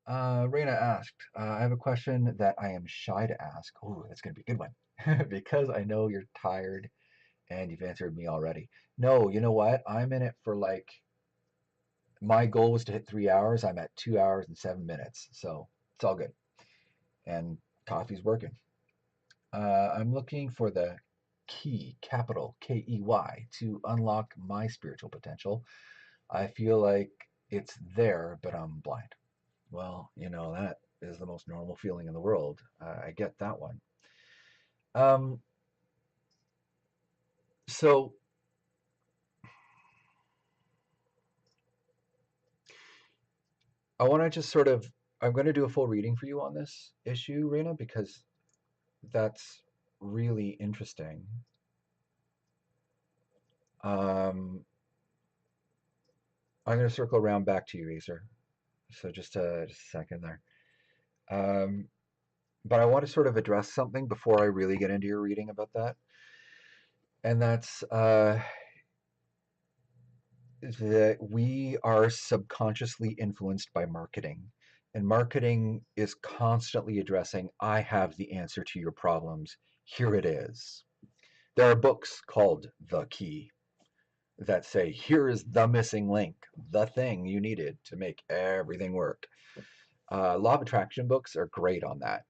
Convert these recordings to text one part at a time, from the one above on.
Reina asked, I have a question that I am shy to ask. Ooh, that's going to be a good one. Because I know you're tired and you've answered me already. No, you know what? I'm in it for like, my goal was to hit 3 hours. I'm at 2 hours and 7 minutes. So it's all good. And coffee's working. I'm looking for the key, capital KEY, to unlock my spiritual potential. I feel like it's there, but I'm blind. Well, that is the most normal feeling in the world. I get that one. Um, so I want to just sort of, I'm going to do a full reading for you on this issue, Reina, because that's really interesting. Um, I'm going to circle around back to you, Acer. So just a second there. Um, but I want to sort of address something before I really get into your reading about that. And that's that we are subconsciously influenced by marketing. And marketing is constantly addressing, I have the answer to your problems. Here it is. There are books called The Key that say, here is the missing link, the thing you needed to make everything work. Law of attraction books are great on that.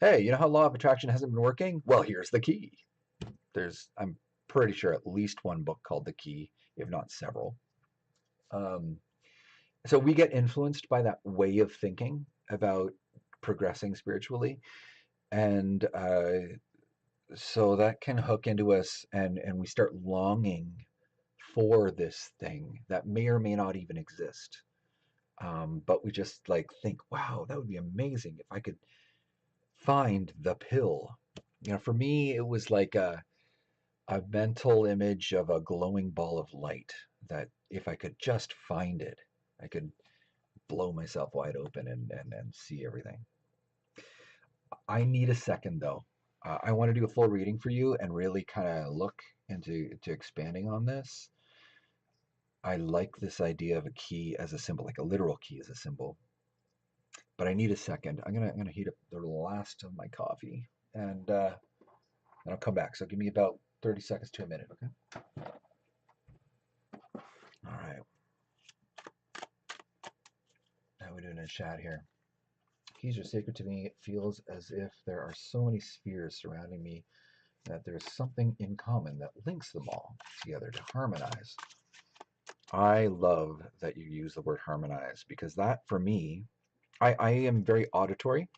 Hey, you know how law of attraction hasn't been working? Well, here's the key. I'm pretty sure at least one book called The Key, if not several. Um, so we get influenced by that way of thinking about progressing spiritually, and so that can hook into us, and we start longing for this thing that may or may not even exist. But we just like think, wow, that would be amazing if I could find the pill. For me, it was like a mental image of a glowing ball of light that if I could just find it, I could blow myself wide open and see everything. I need a second though. I want to do a full reading for you and really kind of look into expanding on this. I like this idea of a key as a symbol, like a literal key as a symbol. But I need a second. I'm gonna heat up the last of my coffee and I'll come back. So give me about 30 seconds to a minute, okay? All right. How are we doing in chat here? Keys are sacred to me. It feels as if there are so many spheres surrounding me that there's something in common that links them all together to harmonize. I love that you use the word harmonize because that, for me, I am very auditory,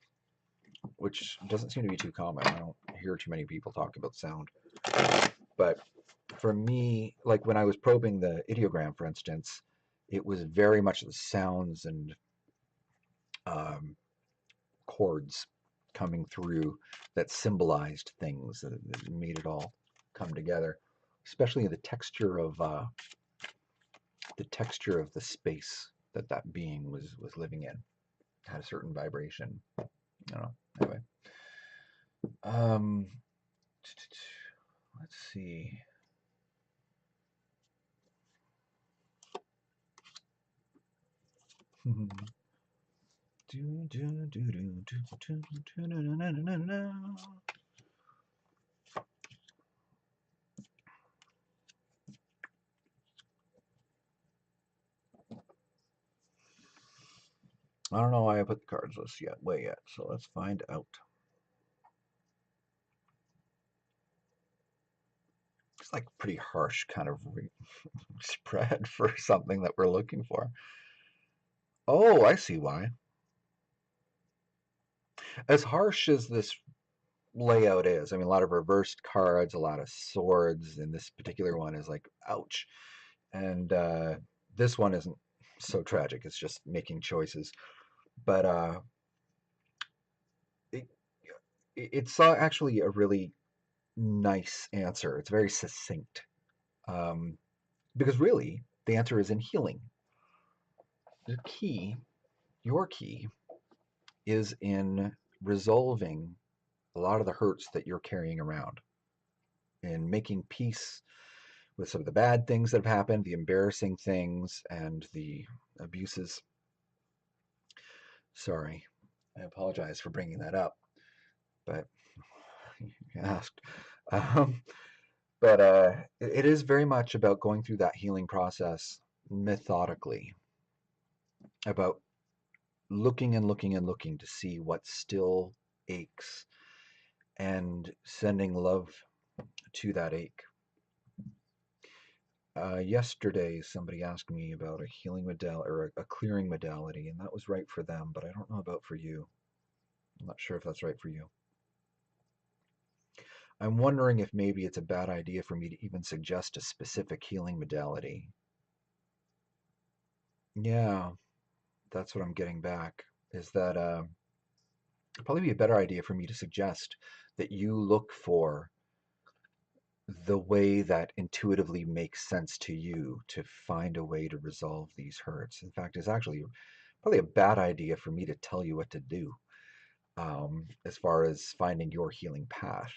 which doesn't seem to be too common. I don't hear too many people talk about sound. But for me, like when I was probing the ideogram, for instance, it was very much the sounds and um, chords coming through that symbolized things that made it all come together, especially the texture of the space that that being was living in had a certain vibration. I don't know. Anyway, um, let's see. I don't know why I put the cards list yet, way yet. So let's find out. It's like pretty harsh kind of spread for something that we're looking for. Oh, I see why. As harsh as this layout is, I mean, a lot of reversed cards, a lot of swords, and this particular one is like, ouch. And this one isn't so tragic. It's just making choices. But it, it's actually a really nice answer. It's very succinct. Um, because really, the answer is in healing. The key, your key, is in resolving a lot of the hurts that you're carrying around and making peace with some of the bad things that have happened, the embarrassing things, and the abuses. Sorry. I apologize for bringing that up, but you asked. Um, but it is very much about going through that healing process methodically, about looking and looking and looking to see what still aches and sending love to that ache. Yesterday, somebody asked me about a healing modality or a clearing modality, and that was right for them, but I don't know about for you. I'm not sure if that's right for you. I'm wondering if maybe it's a bad idea for me to even suggest a specific healing modality. Yeah, that's what I'm getting back. Is that it'd probably be a better idea for me to suggest that you look for the way that intuitively makes sense to you to find a way to resolve these hurts. In fact, it's actually probably a bad idea for me to tell you what to do as far as finding your healing path.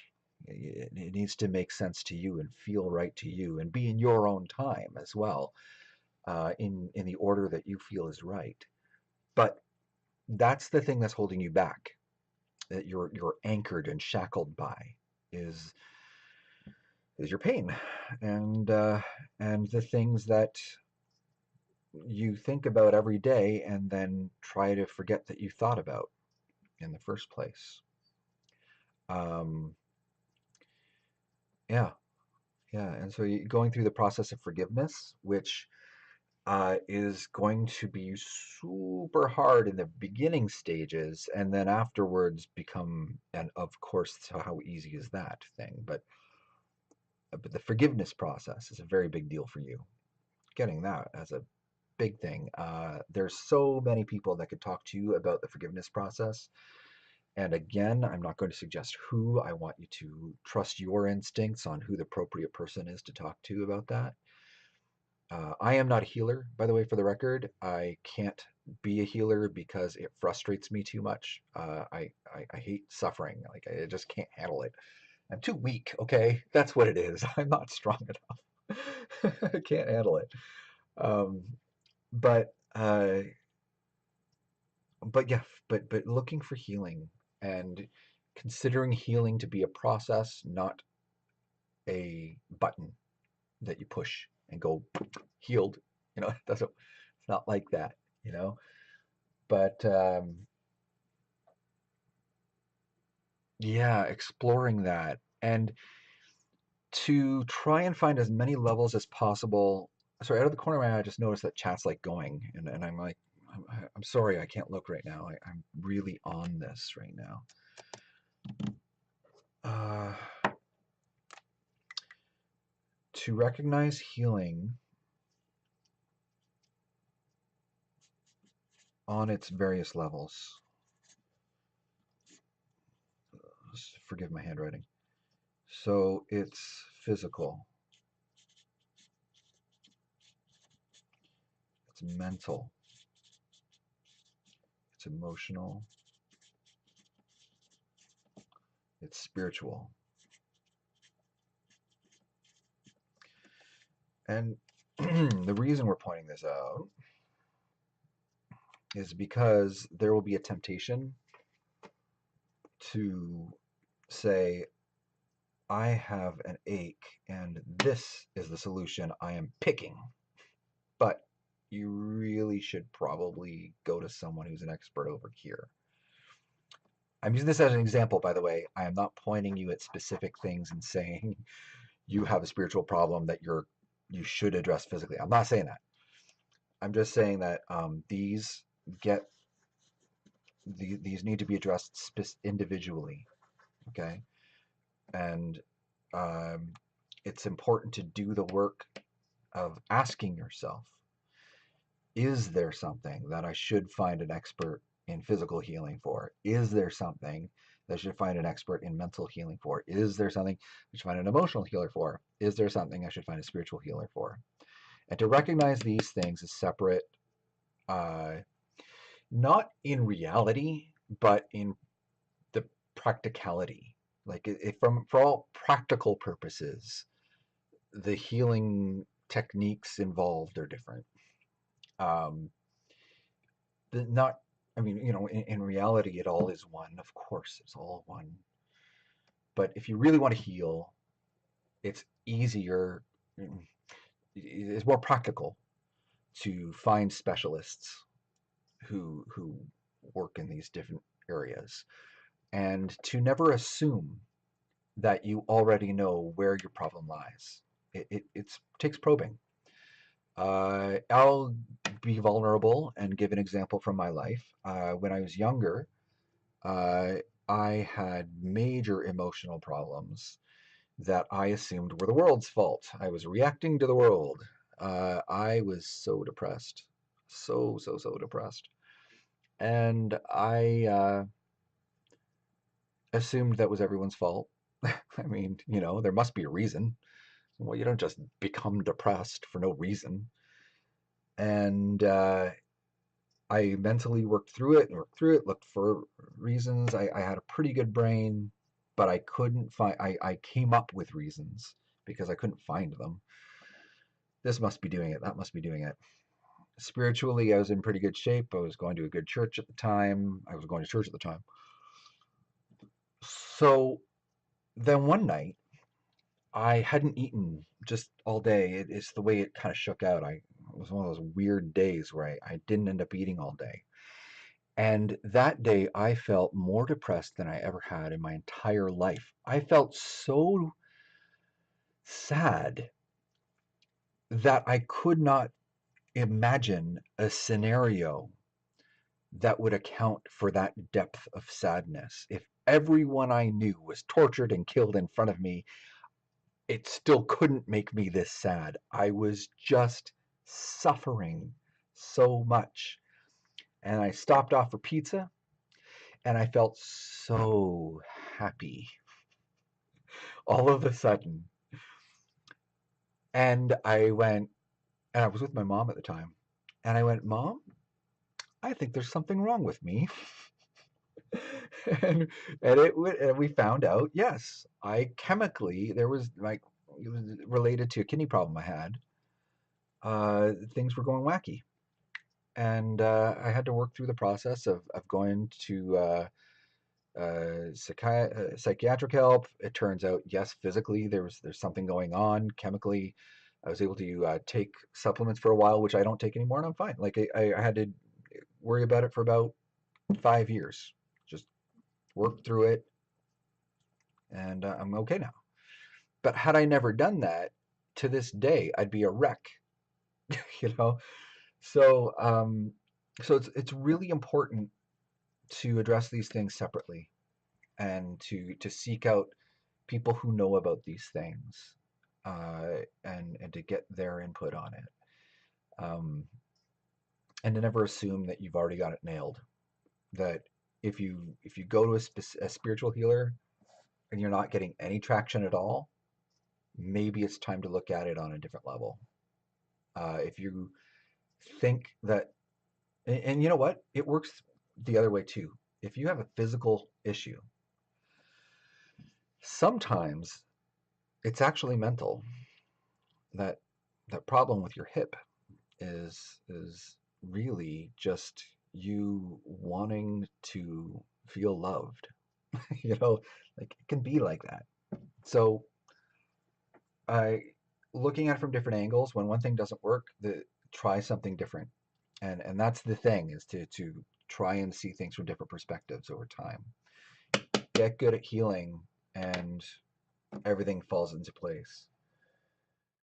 It needs to make sense to you and feel right to you and be in your own time as well, in the order that you feel is right. But that's the thing that's holding you back, that you're anchored and shackled by, is is your pain and the things that you think about every day and then try to forget that you thought about in the first place. Um, yeah, yeah. And so going through the process of forgiveness, which is going to be super hard in the beginning stages, and then afterwards become, and of course, so how easy is that thing? But the forgiveness process is a very big deal for you. Getting that as a big thing. There's so many people that could talk to you about the forgiveness process. And again, I'm not going to suggest who. I want you to trust your instincts on who the appropriate person is to talk to about that. I am not a healer, by the way, for the record. I can't be a healer because it frustrates me too much. I hate suffering. Like, I just can't handle it. I'm too weak, okay? That's what it is. I'm not strong enough. I can't handle it. Um, but uh, but yeah, but looking for healing and considering healing to be a process, not a button that you push and go healed. It doesn't. It's not like that. You know. But yeah, exploring that and to try and find as many levels as possible. Sorry, out of the corner of my eye, I just noticed that chat's like going, and I'm like, I'm sorry, I can't look right now. I'm really on this right now. Uh, to recognize healing on its various levels. Forgive my handwriting. So it's physical, it's mental, it's emotional, it's spiritual. And the reason we're pointing this out is because there will be a temptation to say, I have an ache and this is the solution I am picking. But you really should probably go to someone who's an expert over here. I'm using this as an example, by the way. I am not pointing you at specific things and saying you have a spiritual problem that you should address physically. I'm not saying that. I'm just saying that get these need to be addressed individually. Okay, and um, it's important to do the work of asking yourself, is there something that I should find an expert in physical healing for? Is there something that I should find an expert in mental healing for? Is there something I should find an emotional healer for? Is there something I should find a spiritual healer for? And to recognize these things as separate, uh, not in reality, but in the practicality. Like, if for all practical purposes, the healing techniques involved are different. Um, not I mean, in reality, it all is one. Of course, it's all one. But if you really want to heal, it's easier, mm, it's more practical to find specialists who work in these different areas, and to never assume that you already know where your problem lies. It takes probing. I'll be vulnerable and give an example from my life. When I was younger, uh, I had major emotional problems that I assumed were the world's fault. I was reacting to the world. I was so depressed, so depressed, and I assumed that was everyone's fault. I mean, there must be a reason. Well, you don't just become depressed for no reason. And I mentally worked through it and worked through it, looked for reasons. I had a pretty good brain, but I couldn't find, I came up with reasons because I couldn't find them. This must be doing it. That must be doing it. Spiritually, I was in pretty good shape. I was going to a good church at the time. I was going to church at the time. So then one night, I hadn't eaten just all day. It's the way it kind of shook out. It was one of those weird days where I didn't end up eating all day. And that day, I felt more depressed than I ever had in my entire life. I felt so sad that I could not imagine a scenario that would account for that depth of sadness. If everyone I knew was tortured and killed in front of me, it still couldn't make me this sad. I was just suffering so much. And I stopped off for pizza and I felt so happy all of a sudden. And I was with my mom at the time, and I went, Mom, I think there's something wrong with me. and and we found out, yes, I chemically, there was like, it was related to a kidney problem I had. Things were going wacky. And I had to work through the process of going to psychiatric help. It turns out, yes, physically there's something going on. Chemically, I was able to take supplements for a while, which I don't take anymore, and I'm fine. Like I had to worry about it for about 5 years, just work through it, and I'm okay now. But had I never done that, to this day, I'd be a wreck, you know. So so it's really important to address these things separately and to seek out people who know about these things, and to get their input on it, um, and to never assume that you've already got it nailed. That if you go to a spiritual healer and you're not getting any traction at all, maybe it's time to look at it on a different level. If you think that, and you know what, it works the other way too. If you have a physical issue, sometimes it's actually mental. That that problem with your hip is really just you wanting to feel loved. you know, like it can be like that. So I looking at it from different angles, when one thing doesn't work, try something different. And that's the thing, is to try and see things from different perspectives over time. Get good at healing and everything falls into place.